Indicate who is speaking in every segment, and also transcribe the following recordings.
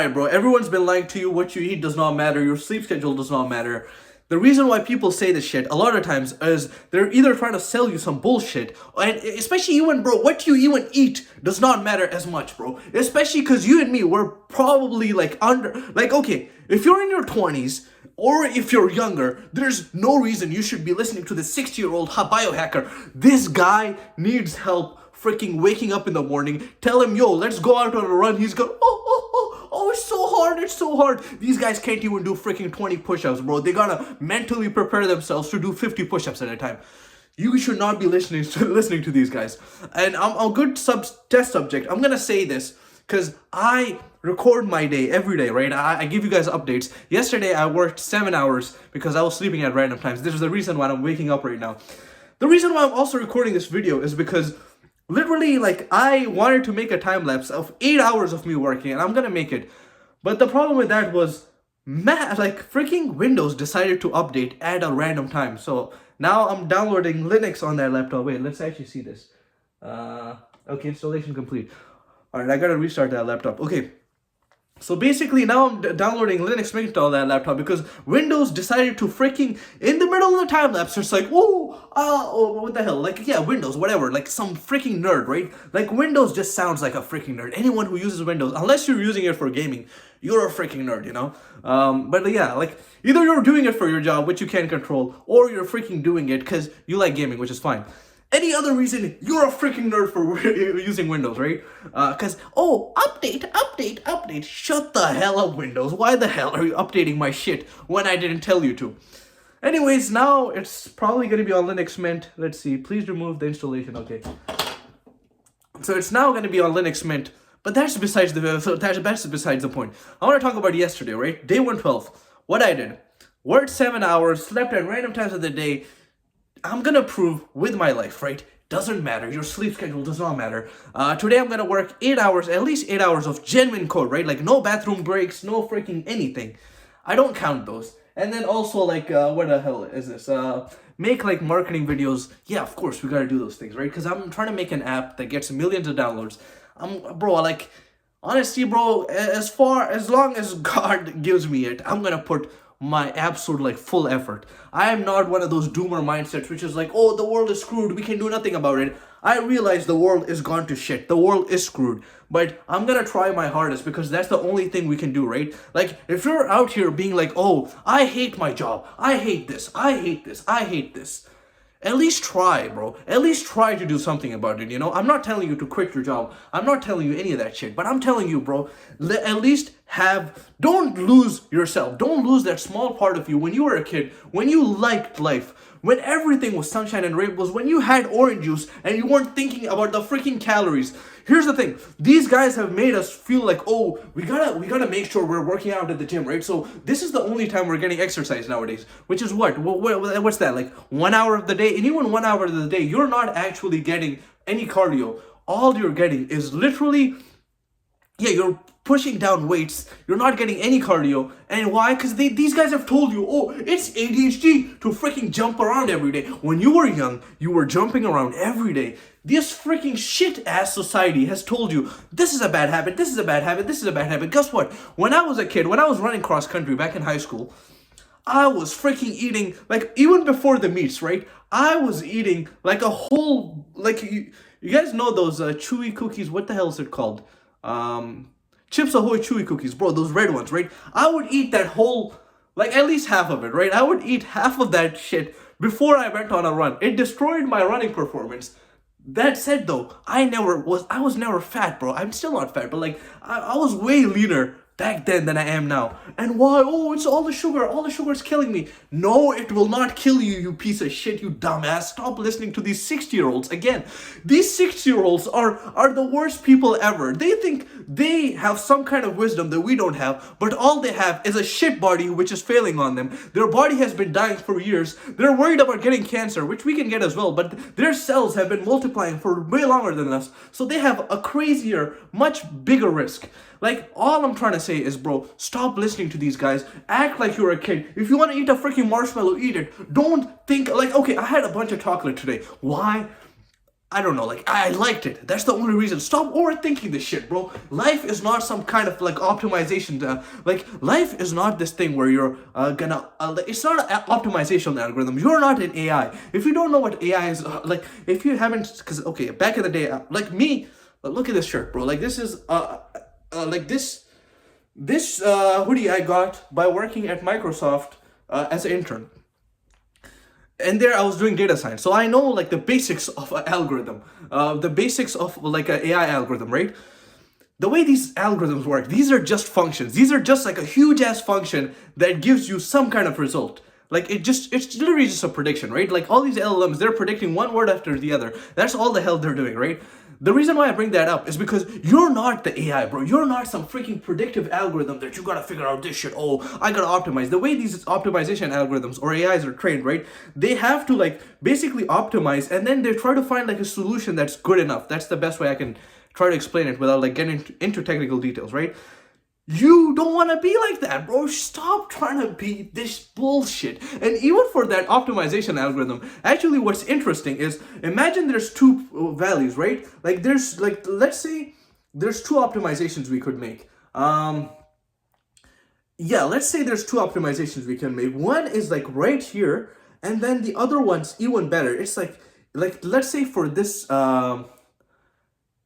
Speaker 1: Alright, bro, everyone's been lying to you. What you eat does not matter. Your sleep schedule does not matter. The reason why people say this shit a lot of times is they're either trying to sell you some bullshit, and especially even, bro, what you even eat does not matter as much, bro. Especially because you and me, we're probably okay, if you're in your 20s, or if you're younger, there's no reason you should be listening to this 60-year-old biohacker. This guy needs help freaking waking up in the morning. Tell him, yo, let's go out on a run. He's going, oh, it's so hard, it's so hard. These guys can't even do freaking 20 push-ups, bro. They gotta mentally prepare themselves to do 50 push-ups at a time. You should not be listening to these guys. And I'm a good test subject. I'm gonna say this because I record my day every day, right? I give you guys updates. Yesterday I worked 7 hours because I was sleeping at random times. This is the reason why I'm waking up right now. The reason why I'm also recording this video is because literally, I wanted to make a time lapse of 8 hours of me working, and I'm gonna make it. But the problem with that was, freaking Windows decided to update at a random time. So now I'm downloading Linux on that laptop. Wait, let's actually see this. Okay, installation complete. Alright, I gotta restart that laptop. Okay. So basically now I'm downloading Linux Mint on that laptop because Windows decided to freaking, in the middle of the time lapse, it's like, what the hell? Windows, whatever, like some freaking nerd, right? Like Windows just sounds like a freaking nerd. Anyone who uses Windows, unless you're using it for gaming, you're a freaking nerd, you know? Either you're doing it for your job, which you can't control, or you're freaking doing it because you like gaming, which is fine. Any other reason, you're a freaking nerd for using Windows, right? Update. Shut the hell up, Windows. Why the hell are you updating my shit when I didn't tell you to? Anyways, now it's probably going to be on Linux Mint. Let's see. Please remove the installation. Okay. So it's now going to be on Linux Mint. But that's besides the point. I want to talk about yesterday, right? Day 112. What I did. Worked 7 hours, slept at random times of the day. I'm gonna prove with my life, right? Doesn't matter. Your sleep schedule does not matter. Today I'm gonna work 8 hours, at least 8 hours of genuine code, right? Like no bathroom breaks, no freaking anything. I don't count those. And then also what the hell is this? Make marketing videos. Yeah, of course we gotta do those things, right? Because I'm trying to make an app that gets millions of downloads. Honestly, bro, as long as God gives me it, I'm gonna put my absolute full effort. I am not one of those doomer mindsets which is like, oh, the world is screwed, we can do nothing about it. I realize the world is gone to shit. The world is screwed. But I'm gonna try my hardest because that's the only thing we can do, right? If you're out here being like, oh, I hate my job, I hate this, at least try, bro. At least try to do something about it, you know? I'm not telling you to quit your job. I'm not telling you any of that shit. But I'm telling you, bro, at least don't lose yourself. Don't lose that small part of you when you were a kid, when you liked life, when everything was sunshine and rainbows, when you had orange juice and you weren't thinking about the freaking calories. Here's the thing. These guys have made us feel like, oh, we gotta make sure we're working out at the gym, right? So this is the only time we're getting exercise nowadays, which is what's that, 1 hour of the day? And even 1 hour of the day, you're not actually getting any cardio. All you're getting is literally, you're pushing down weights. You're not getting any cardio. And why? Because these guys have told you, oh, it's ADHD to freaking jump around every day. When you were young, you were jumping around every day. This freaking shit-ass society has told you, this is a bad habit, this is a bad habit, this is a bad habit. Guess what? When I was a kid, when I was running cross-country back in high school, I was freaking eating, even before the meets, right? I was eating a whole, you guys know those chewy cookies, what the hell is it called? Chips Ahoy chewy cookies, bro, those red ones, right? I would eat that whole, at least half of it, right? I would eat half of that shit before I went on a run. It destroyed my running performance. That said, though, I was never fat, bro. I'm still not fat, but I was way leaner back then than I am now. And why? Oh, it's all the sugar. All the sugar is killing me. No, it will not kill you, you piece of shit, you dumbass. Stop listening to these 60-year-olds. Again, these 60-year-olds are the worst people ever. They think they have some kind of wisdom that we don't have, but all they have is a shit body which is failing on them. Their body has been dying for years. They're worried about getting cancer, which we can get as well, but their cells have been multiplying for way longer than us. So they have a crazier, much bigger risk. All I'm trying to say is, bro, stop listening to these guys. Act like you're a kid. If you want to eat a freaking marshmallow, eat it. Don't think, okay, I had a bunch of chocolate today. Why? I don't know, like I liked it. That's the only reason. Stop overthinking this shit, bro. Life is not some kind of like optimization. Like life is not this thing where you're gonna. It's not an optimization algorithm. You're not an AI. If you don't know what AI is, like if you haven't, because okay, back in the day, like me, look at this shirt, bro. Like this is like this hoodie I got by working at Microsoft as an intern. And there I was doing data science, so I know like the basics of an algorithm, the basics of like an AI algorithm, right? The way these algorithms work, these are just functions. These are just like a huge ass function that gives you some kind of result. Like it's literally just a prediction, right? Like all these LLMs, they're predicting one word after the other. That's all the hell they're doing, right? The reason why I bring that up is because you're not the AI, bro. You're not some freaking predictive algorithm that you gotta figure out this shit. Oh, I gotta optimize. The way these optimization algorithms or AIs are trained, right? They have to like basically optimize and then they try to find like a solution that's good enough. That's the best way I can try to explain it without like getting into technical details, right? You don't want to be like that, bro. Stop trying to be this bullshit. And even for that optimization algorithm, actually what's interesting is, imagine there's two values, right? Like there's like, let's say there's two optimizations we could make. Yeah, let's say there's two optimizations we can make. One is like right here, and then the other one's even better. It's like let's say for this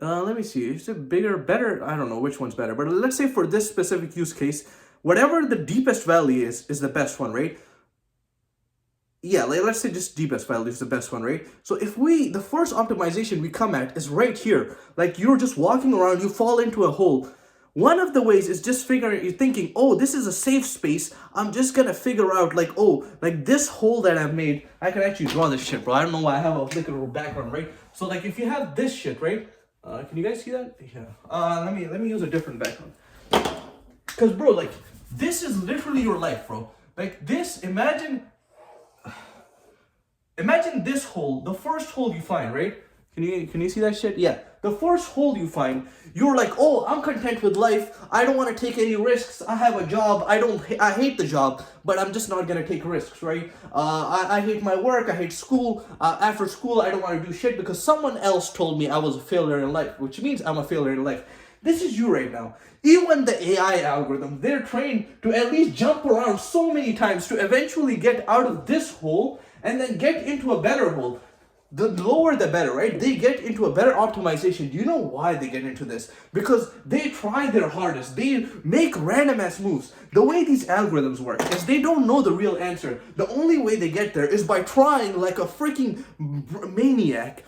Speaker 1: let me see. Is it bigger, better? I don't know which one's better. But let's say for this specific use case, whatever the deepest value is the best one, right? Yeah, like, let's say just deepest value is the best one, right? So if the first optimization we come at is right here, like you're just walking around, you fall into a hole. One of the ways is just you're thinking, oh, this is a safe space. I'm just gonna figure out like, oh, like this hole that I've made, I can actually draw this shit, bro. I don't know why I have a flickable background, right? So like if you have this shit, right? Can you guys see that? Yeah. Let me use a different background. Cause bro, like this is literally your life, bro. Like this, imagine this hole, the first hole you find, right? Can you see that shit? Yeah. The first hole you find, you're like, oh, I'm content with life. I don't want to take any risks. I have a job. I hate the job, but I'm just not gonna take risks, right? I hate my work. I hate school. After school, I don't want to do shit because someone else told me I was a failure in life, which means I'm a failure in life. This is you right now. Even the AI algorithm, they're trained to at least jump around so many times to eventually get out of this hole and then get into a better hole. The lower the better, right? They get into a better optimization. Do you know why they get into this? Because they try their hardest. They make random ass moves. The way these algorithms work is they don't know the real answer. The only way they get there is by trying like a freaking maniac.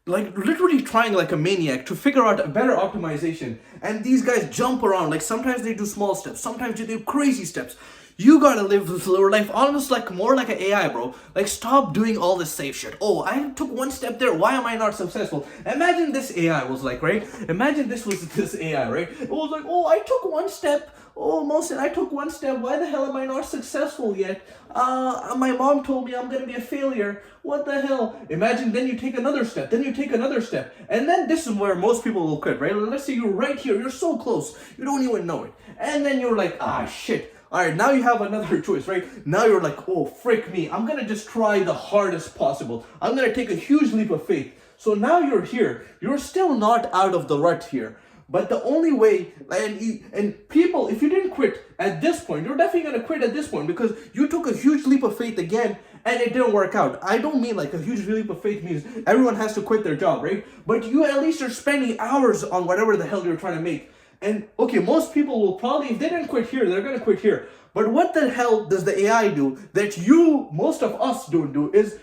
Speaker 1: Like literally trying like a maniac to figure out a better optimization. And these guys jump around. Like sometimes they do small steps. Sometimes they do crazy steps. You gotta live the slower life, almost like more like an AI, bro. Like, stop doing all this safe shit. Oh, I took one step there. Why am I not successful? Imagine this AI was like, right? Imagine this was this AI, right? It was like, oh, I took one step. Oh, Mohsen, I took one step. Why the hell am I not successful yet? My mom told me I'm gonna be a failure. What the hell? Imagine then you take another step. Then you take another step. And then this is where most people will quit, right? Let's say you're right here. You're so close. You don't even know it. And then you're like, shit. All right, now you have another choice, right? Now you're like, oh, frick me. I'm going to just try the hardest possible. I'm going to take a huge leap of faith. So now you're here. You're still not out of the rut here. But the only way, and people, if you didn't quit at this point, you're definitely going to quit at this point because you took a huge leap of faith again and it didn't work out. I don't mean like a huge leap of faith means everyone has to quit their job, right? But you at least are spending hours on whatever the hell you're trying to make. And okay, most people will probably, if they didn't quit here, they're going to quit here. But what the hell does the AI do that most of us don't do is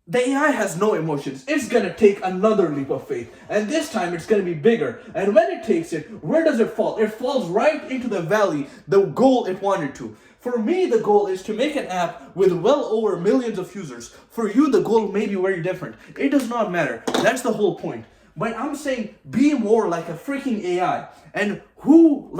Speaker 1: the AI has no emotions. It's going to take another leap of faith. And this time it's going to be bigger. And when it takes it, where does it fall? It falls right into the valley, the goal it wanted to. For me, the goal is to make an app with well over millions of users. For you, the goal may be very different. It does not matter. That's the whole point. But I'm saying be more like a freaking AI. And bro,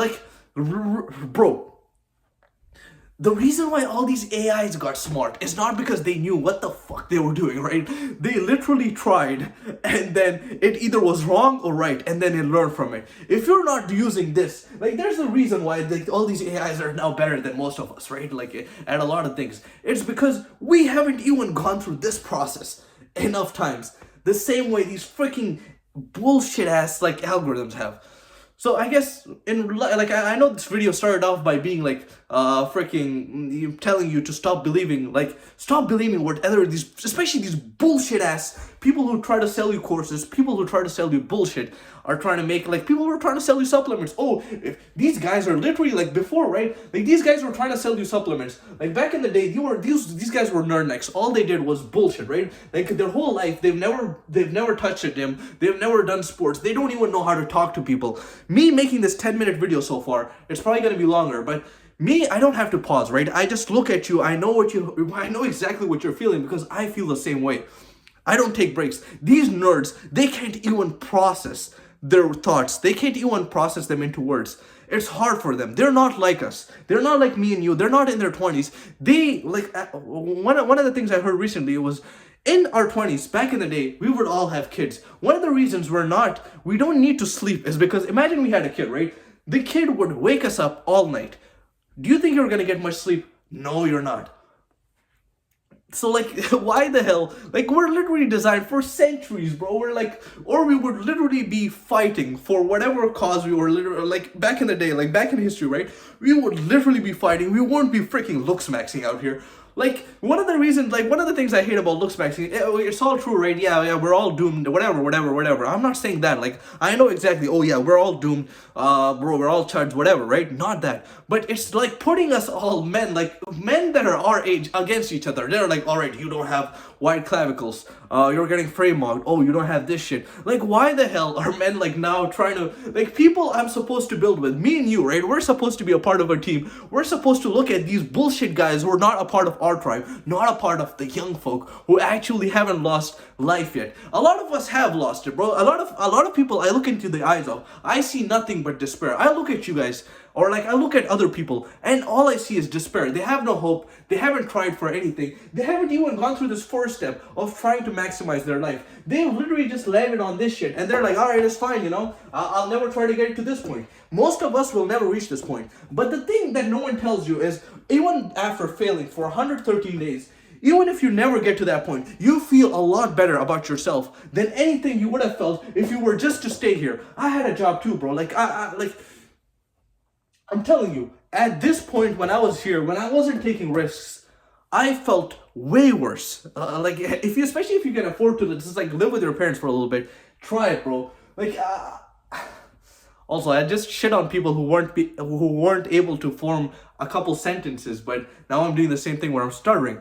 Speaker 1: the reason why all these AIs got smart is not because they knew what the fuck they were doing, right? They literally tried and then it either was wrong or right and then it learned from it. If you're not using this, like there's a reason why all these AIs are now better than most of us, right? Like at a lot of things. It's because we haven't even gone through this process enough times. the same way these freaking bullshit ass like algorithms have. So I guess like I know this video started off by being like freaking telling you to stop believing whatever these, especially these bullshit ass people who try to sell you courses, people who try to sell you bullshit, are trying to make, like, people who are trying to sell you supplements. Oh, if these guys are literally like before, right? Like these guys were trying to sell you supplements. Like back in the day, these guys were nerd necks. All they did was bullshit, right? Like their whole life they've never touched a gym. They've never done sports. They don't even know how to talk to people. Me making this 10-minute video so far, it's probably gonna be longer, but me, I don't have to pause, right? I just look at you. I know exactly what you're feeling because I feel the same way. I don't take breaks. These nerds, they can't even process their thoughts. They can't even process them into words. It's hard for them. They're not like us. They're not like me and you. They're not in their 20s. They, like, one of the things I heard recently was, in our 20s, back in the day, we would all have kids. One of the reasons we don't need to sleep is because imagine we had a kid, right? The kid would wake us up all night. Do you think you're gonna get much sleep? No, you're not. So like, why the hell? Like, we're literally designed for centuries, bro. We're like, or we would literally be fighting for whatever cause we were literally, like back in the day, like back in history, right? We would literally be fighting. We wouldn't be freaking looks maxing out here. Like, one of the things I hate about looks maxing, it's all true, right? Yeah, we're all doomed, whatever. I'm not saying that. Like, I know exactly, oh yeah, we're all doomed, bro, we're all charged, whatever, right? Not that. But it's like putting us all men that are our age against each other. They're like, all right, you don't have wide clavicles, you're getting frame mogged, oh, you don't have this shit. Like, why the hell are men like now trying to, like, people I'm supposed to build with, me and you, right? We're supposed to be a part of a team. We're supposed to look at these bullshit guys who are not a part of our tribe, not a part of the young folk who actually haven't lost life yet. A lot of us have lost it, bro. A lot of people I look into the eyes of, I see nothing but despair. I look at you guys, or like I look at other people, and all I see is despair. They have no hope. They haven't tried for anything. They haven't even gone through this first step of trying to maximize their life. They literally just landed on this shit, and they're like, all right, it's fine, you know. I'll never try to get to this point. Most of us will never reach this point. But the thing that no one tells you is, even after failing for 113 days, even if you never get to that point, you feel a lot better about yourself than anything you would have felt if you were just to stay here. I had a job too, bro. Like, I'm telling you, at this point when I was here, when I wasn't taking risks, I felt way worse. Like, especially if you can afford to just like live with your parents for a little bit, try it, bro. Like, also, I just shit on people who weren't able to form a couple sentences, but now I'm doing the same thing where I'm stuttering.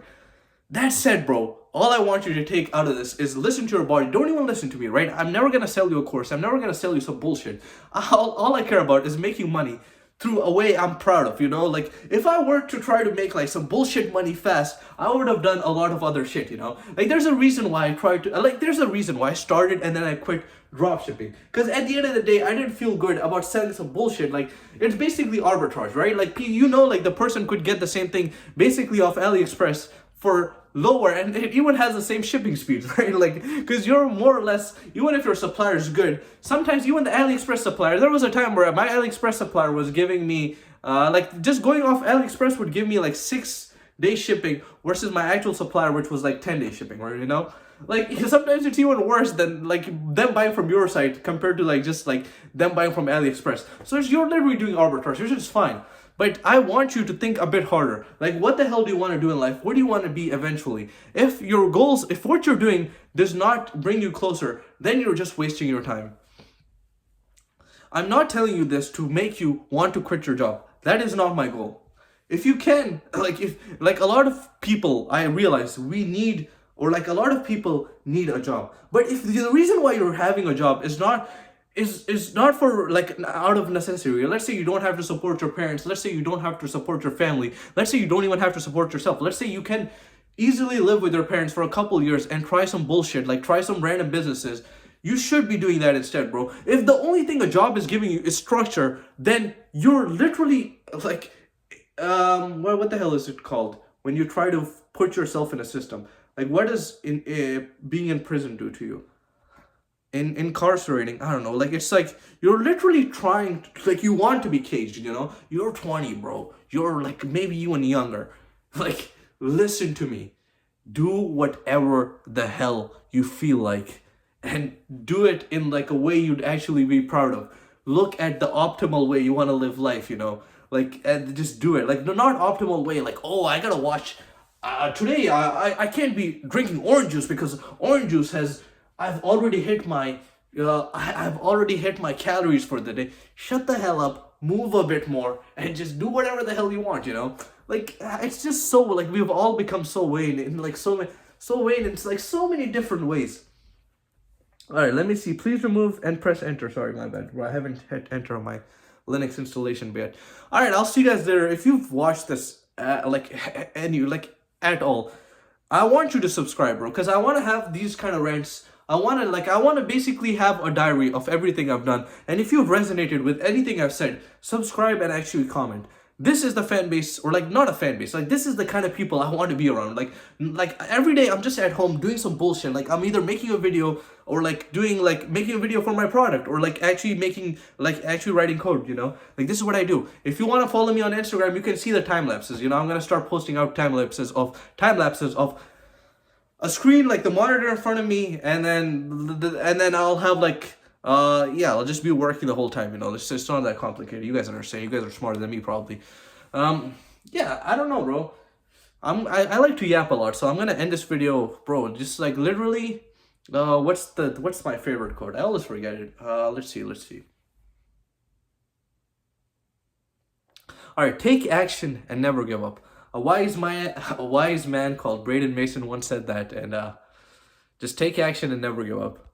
Speaker 1: That said, bro, all I want you to take out of this is listen to your body. Don't even listen to me, right? I'm never gonna sell you a course. I'm never gonna sell you some bullshit. All I care about is making money through a way I'm proud of, you know? Like, if I were to try to make like some bullshit money fast, I would have done a lot of other shit, you know? Like, there's a reason why there's a reason why I started and then I quit dropshipping. Because at the end of the day, I didn't feel good about selling some bullshit. Like, it's basically arbitrage, right? Like, you know, like the person could get the same thing basically off AliExpress for lower, and it even has the same shipping speed, right? Like, because you're more or less, even if your supplier is good, sometimes even the AliExpress supplier, there was a time where my AliExpress supplier was giving me like, just going off AliExpress would give me like 6-day shipping versus my actual supplier, which was like 10-day shipping, right? You know, like, sometimes it's even worse than like them buying from your site compared to like just like them buying from AliExpress. So you're literally doing arbitrage, which is fine. But I want you to think a bit harder. Like, what the hell do you want to do in life? What do you want to be eventually? If what you're doing does not bring you closer, then you're just wasting your time. I'm not telling you this to make you want to quit your job. That is not my goal. If you can, like a lot of people, I realize a lot of people need a job. But if the reason why you're having a job is not for like out of necessity. Let's say you don't have to support your parents. Let's say you don't have to support your family. Let's say you don't even have to support yourself. Let's say you can easily live with your parents for a couple years and try some bullshit, like try some random businesses. You should be doing that instead, bro. If the only thing a job is giving you is structure, then you're literally like, what the hell is it called? When you try to put yourself in a system. Like, what does being in prison do to you? Incarcerating, I don't know, like, it's like you're literally trying to, like, you want to be caged, you know? You're 20, bro. You're like maybe even younger. Like, listen to me. Do whatever the hell you feel like. and do it in like a way you'd actually be proud of. Look at the optimal way you want to live life, you know, like, and just do it. Like the not optimal way, like, oh, I gotta watch. Today, I can't be drinking orange juice because orange juice has. I've already hit my. I've already hit my calories for the day. Shut the hell up. Move a bit more and just do whatever the hell you want. You know, like it's just so like we've all become so vain in like so vain. It's like so many different ways. All right, let me see. Please remove and press enter. Sorry, my bad. I haven't hit enter on my Linux installation yet. All right, I'll see you guys there. If you've watched this, and you like at all, I want you to subscribe, bro, because I want to have these kind of rants. I want to basically have a diary of everything I've done. And if you've resonated with anything I've said, subscribe and actually comment. This is the fan base, or like not a fan base. Like this is the kind of people I want to be around. Like every day I'm just at home doing some bullshit. Like I'm either making a video or like doing like making a video for my product or like actually making like actually writing code, you know? Like this is what I do. If you want to follow me on Instagram, you can see the time lapses. You know, I'm going to start posting out time lapses of a screen, like the monitor in front of me, and then I'll have like yeah, I'll just be working the whole time, you know. It's not that complicated. You guys understand. You guys are smarter than me probably. Yeah, I don't know, bro. I like to yap a lot, so I'm gonna end this video, bro. Just like literally, what's my favorite quote? I always forget it. Let's see. All right, take action and never give up. A wise man called Braden Mason once said that, and just take action and never give up.